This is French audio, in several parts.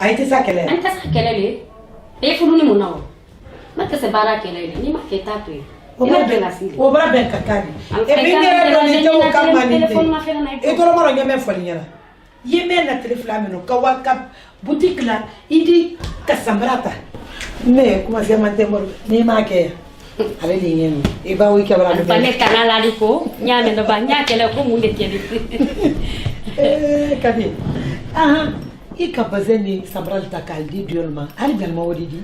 Aïe, ça qu'elle est. Aïe, ça qu'elle est. Et faut nous mon ma que c'est bara qu'elle est. Ni ma que tape. O bra ben kakari. E bi ngere do ni to ka manite. E to maro nyame fali nyana. Yeme na telefone no ka waka boutique la idi kasambrata. Me kuma se mante mor ni ma ke. Ale ni nyeno. E ba wi ke bra do. Pane kanala liko nyame no ba nyakele ko munde tiedi. Kadi. Aha. I kapazeni sabral takaldi diolma. Ali galma wodidi.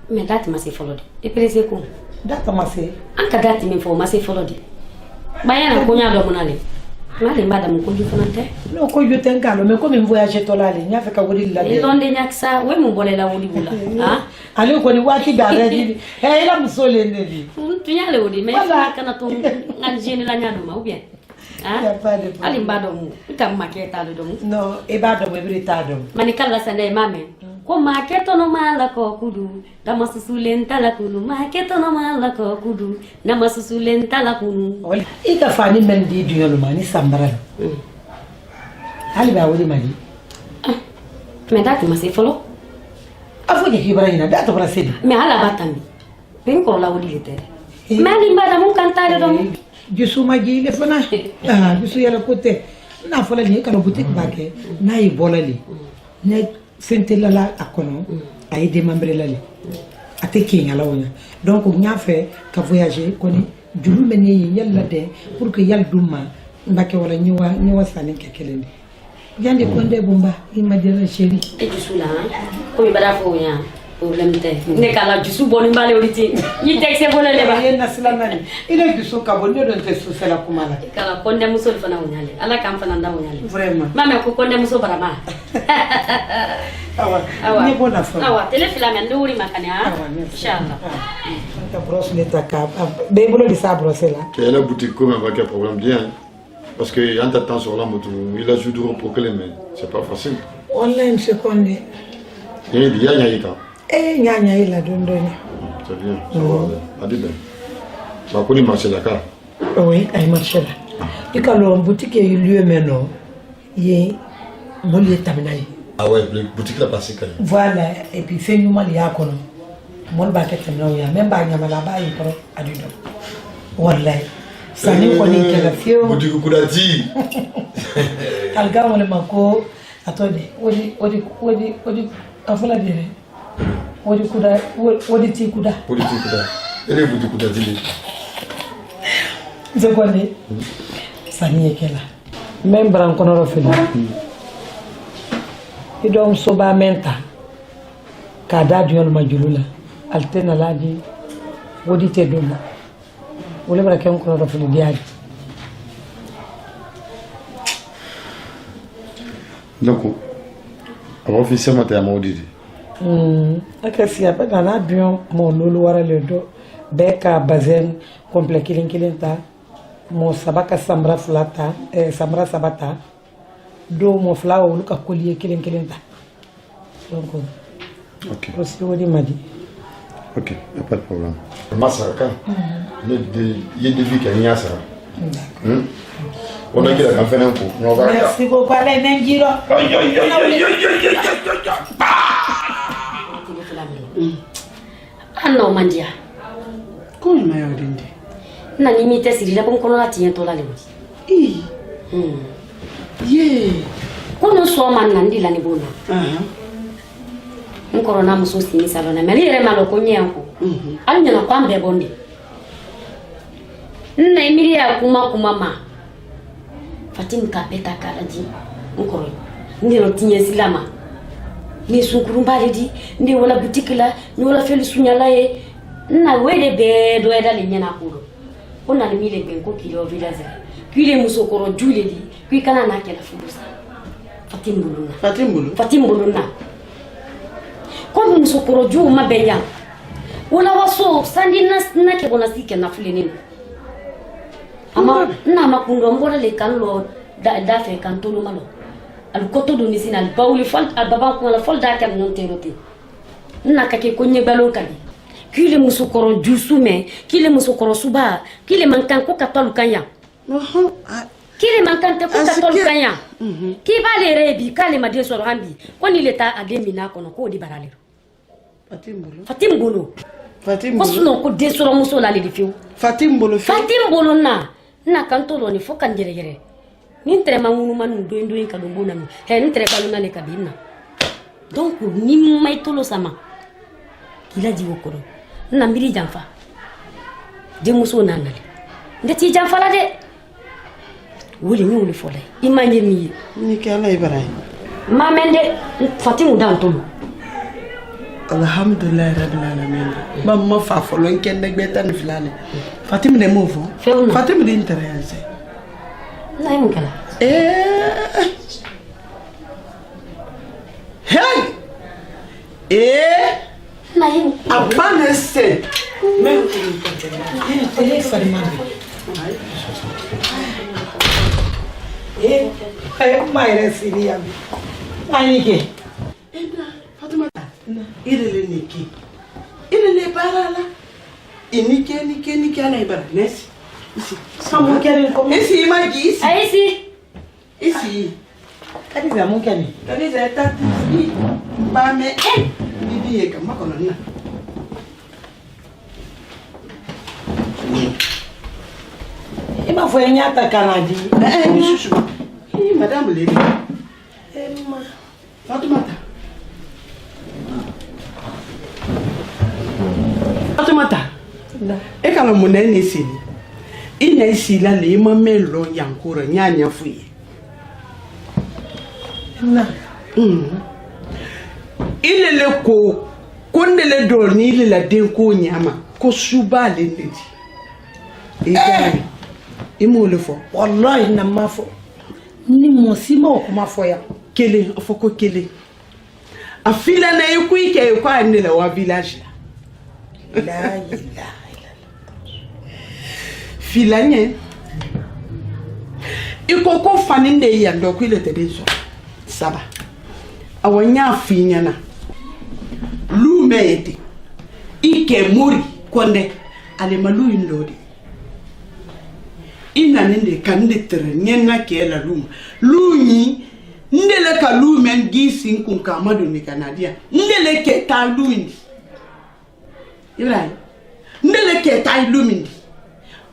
Me date ma se folodi. E prese ko. Data mase. Anka date me fo ma se folodi. Bayana ko nya do monale. Mali madame ko jufanante. No ko juten kalo me ko min voyage to lale nya fe ka wodi la. E londe nyaksa we mu bole la wodi bula. Ha? Ale ko ni wati gare di. E ila musole nedi. Tu nyale wodi me kana to ngal jeni la nyano ma ou bien. Ah? Ali mbado mu. Ita maketa do mu. No, e bado mo britado. Manikala sande mame. Ko maketo no mala ko kudu. Dama susulenta la kunu. Maketo no mala ko kudu. Dama susulenta la kunu. Ika fani men di diolo mani sambara. Ali ba wodi mali. Me dati ma se folo. Afu ni Ibrahima dato para sedi. Me ala batami. Ben ko la wodi lete. Mali mbada mu kantare do mu. Jusu magi le fana. Ah, jusu yala kote. Na fola ni kala boutique bake. Na yi bolali. Ne fentela la akono. Ayi démembré la li. Ate kinga la wonya. Donc nya fait ka voyager koni julu meni yalla de pour que yalla duma mbake wala nyiwa sani kekelende. Yande konde bomba imadira chéri. E jusu la ko mi bada fo nya. Problème te ne kala jusu boni mbale oriti yi texte bola le ba yena silanani ile jusu ka bonde don te su sela kumala kala konde muso fana wonyale ala kam fana nda wonyale vraiment mama ko konde muso barama awa ni bona fa awa telefila men do wuri makane ha inshallah ta brosse le taka be bolo di sa brosse là que la boutique comme avec un problème bien parce que en t'attend sur la moto il a joué dur pour que les mains c'est pas facile online seconde et il y a yika nyanya ila dondoni. C'est bien, ça va. Adi ben. Bah koni marché là car. Oui, ay marché là. Ika lo boutique yi lieu maintenant. Yé moli taminay. Ah ouais, le boutique là passé quand même. Voilà, et puis fait nous mal ya kono. Mon ba ke tamna ya, même ba nyama la ba yi pro adido. Wallahi. Sani ko ni kala fio. Boutique kudati. Alga wala mako atode. Odi afula dire. Odi kuda, odi ti kuda. Odi ti kuda. Ele boutique kudati. Zogone. Sani ekela. Même bran kono ro fini. Idom soba menta. Kada diol majulula. Altena ladi odi te duma. Wole bra ken kono ro fini diaji. Donc, on va faire ça à maudit. Akasi apa dans l'avion mon lolo wara le do beka bazen complet kilin ta mo sabaka samra flata samra sabata do mo flawo luka collier kilin ta donc ok aussi wodi madi ok y a pas de problème masaka ne de yedevi kanya sara on a qu'il a fait un coup merci beaucoup allez nengiro Anno mandia. Come mai odindi? Na limite si rida con la tiento la lewdi. Ye. Kono so man nandi la ni bona. Nkoro na muso sini salona me lire malo ko nyenko. Anya na kwambe bondi. Nna emilia kuma ma. Fatim kapeta kalaji. Nkoro. Ndiro tinye silama. Ni sunkurumba di ndi wala boutique la ni wala feli sunyala ye na wele be do eda le nyana kudo ona ni mile ben ko kilo village kile musokoro jule di kwi kana na kela fubusa fatim buluna ko musokoro ju mabenya wala waso sandi na ke bona sike na fuleni ama na makundo mbola le kanlo da fe kantolo malo al koto do ni sinal bawli fal al baba ko la fal da kan non terote na ka ke ko nyebalo kadi kile musokoro jusume kile musokoro suba kile mankan ko katolu kanya kile mankan te ko katolu kanya ki bale rebi kale ma de soro hambi ko ni leta ade mina kono ko di barale Fatim Bolo ko suno ko de soro muso la le fiu Fatim Bolo na kantolo ni fokan jere ni ntere mangunu manu do ndo ka do bona mi he ni ntere baluna le kabina donc ni may tolo sama kila jiwo ko na mbiri janfa de muso nanale ndeti janfa la de wuli ni wuli fole imanye ni kala ibrahim mamende Fatim dan tolo alhamdulillah rabbil alamin mamma fa folo kende gbetan filane Fatim de move Fatim de intéressé na mu kala na yin abanese même téléphone mais seria aí que Fatima ile niki ile barala inike ala ibara nesi ici Samo querem comer ici magi ici ici ici kadi za mo querem kadi za tati ba me bibi ye kama kono na ima foi nyata kanadi shushu madame lady Fatima e kala mona ne sini ina isila le ma melo yankura nyanya fuye na ile le ko kondele do ni ile la den ko nyama ko suba le ndidi e gari e mo le fo wallahi na mafo ni mosima o kuma fo ya kele afoko kele afila na yiku ike ko ande la wa village la ilaha filanye iko ko faninde ya ndo ko ile tedeso saba awanya finyana lumete ike muri konde ale malu indodi ina nende kande tere nyena ke la luma lunyi ndele ka lumen gisi kun kamado ni kanadia ndele ke ta luindi ibrahim ndele ke ta lumindi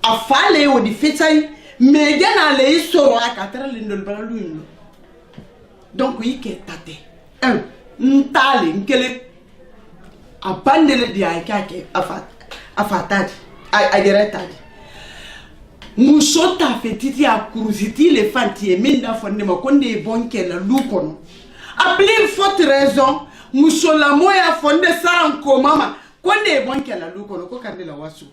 afale o di fetai megena le isoro akatara le ndol baralu ndo donc ike tate ntale nkele abandele di aikake afatadi ageretadi musota fetiti akurusiti le fanti eminda fonde makonde bonke la lukono a plus forte raison musola moya fonde saranko mama konde bonke la lukono ko kandela wasu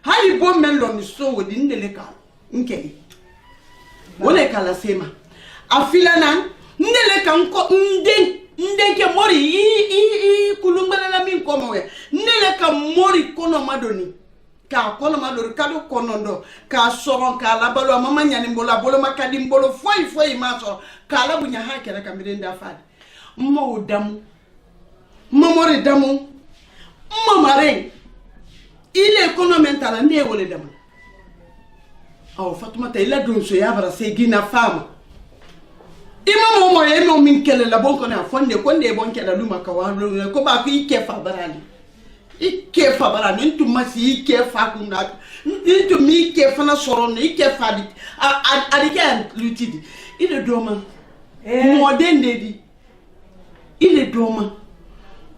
hali bon mello ni so wodi ndele ka nkeli wole kala sema afila nan ndele kan ko ndeke mori i kulumbala la min ko mowe ndele ka mori kono madoni ka kono madori kado konondo ka soron ka la balo mama nyani mbola bolo makadi mbolo foi maso ka la bunya hakere ka mirenda fadi mo damu momori damu mamare ile ekonomentala ne wole damu aw Fatoumata ila donso ya bara se gina fama imam mo ye no min kele la bonko na fonde konde bonke la luma ka wa ko ba ko ike fa barani ike fa barani ntu masi ike fa kuna ntu mi ike fa na soron ike fa di adike lutidi ile doma mo dende di ile doma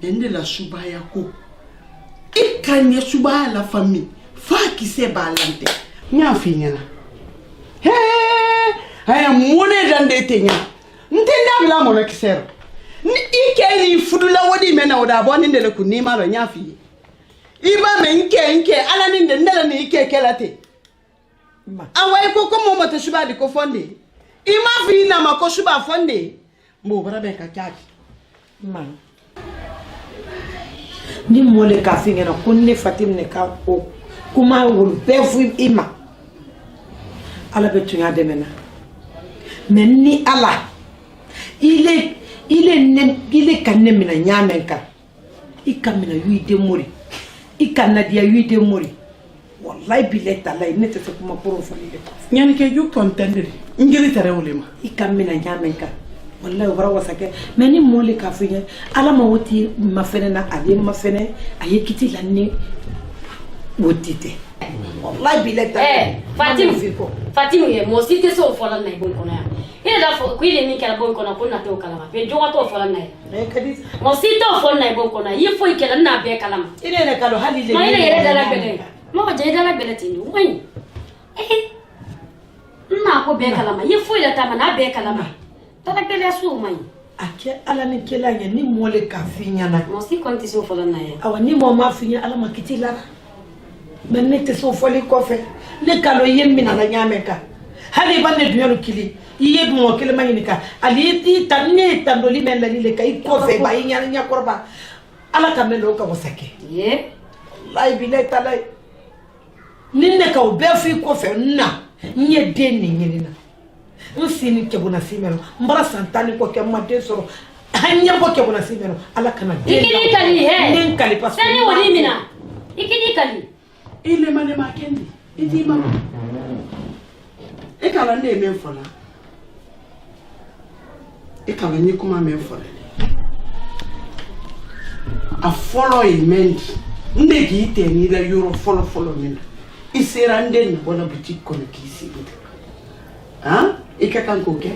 dende la subaya ko ikanye subaya la famille fa ki se balante nya finyana he mone dande tenya ntenda bila mo na kisero ni ike ni fudula wodi mena oda boni ndele kunima lo nya fi iba me nke ala ni ndela ni ike kelate awai ko mo mo te suba di ko fonde ima fi na ma ko suba fonde mo bara be ka kyaki ma ni mole ka finga na kunne Fatim ne ka o kuma wol befu ima ala betunya demena menni ala ile kanne mina nyamenka ikamina yuide muri i kana dia 8 de mori wallahi billahi tallahi ne te se kuma pour fali de ñani ke juk ton tendre ngiri tare wolema i kamina nyamen ka wallahi wara wasake mais ni moli ka finya ala ma woti ma fene na ali ma fene ayi kiti lanni wotite wallahi billahi tallahi Fatima ye mo si te so fola na bon kona ya da fo ku ile ni kala bon kona ko na to kala ma pe jonga to fola na kadi mo si to fola na bon kona ye fo ikela na be kala ma ine ne kalo halile ma ine yere dala bele mo ba je dala bele tindi wai na ko be kala ma ye fo ile ta ma na be kala ma dala bele su mai ake ala ni kelanya ni mole ka finya na mo si konti so fola na ya awa ni mo ma finya ala ma kiti la men ne te so foli ko fe le kalo yemina na nyameka hali bande dunyalo kili iye mo kele mayinika ali ti tanne tandoli men la le kay ko fe ba yinya nya korba ala ka melo ka wasake ye wallahi billahi talay ninne ka be fi ko fe na nye deni nyina nsini ke bona simero mbara santani ko ke madde soro hanya ko ke bona simero ala kana ikini kali he nen kali pas sani wali mina ikini kali ile mane makendi idi mama e kala ne men fola e kala ni kuma men fola a follow e mendi nde gi te ni la euro follow mina isera nde ni bona boutique kono kisi ha e ka kan ko ke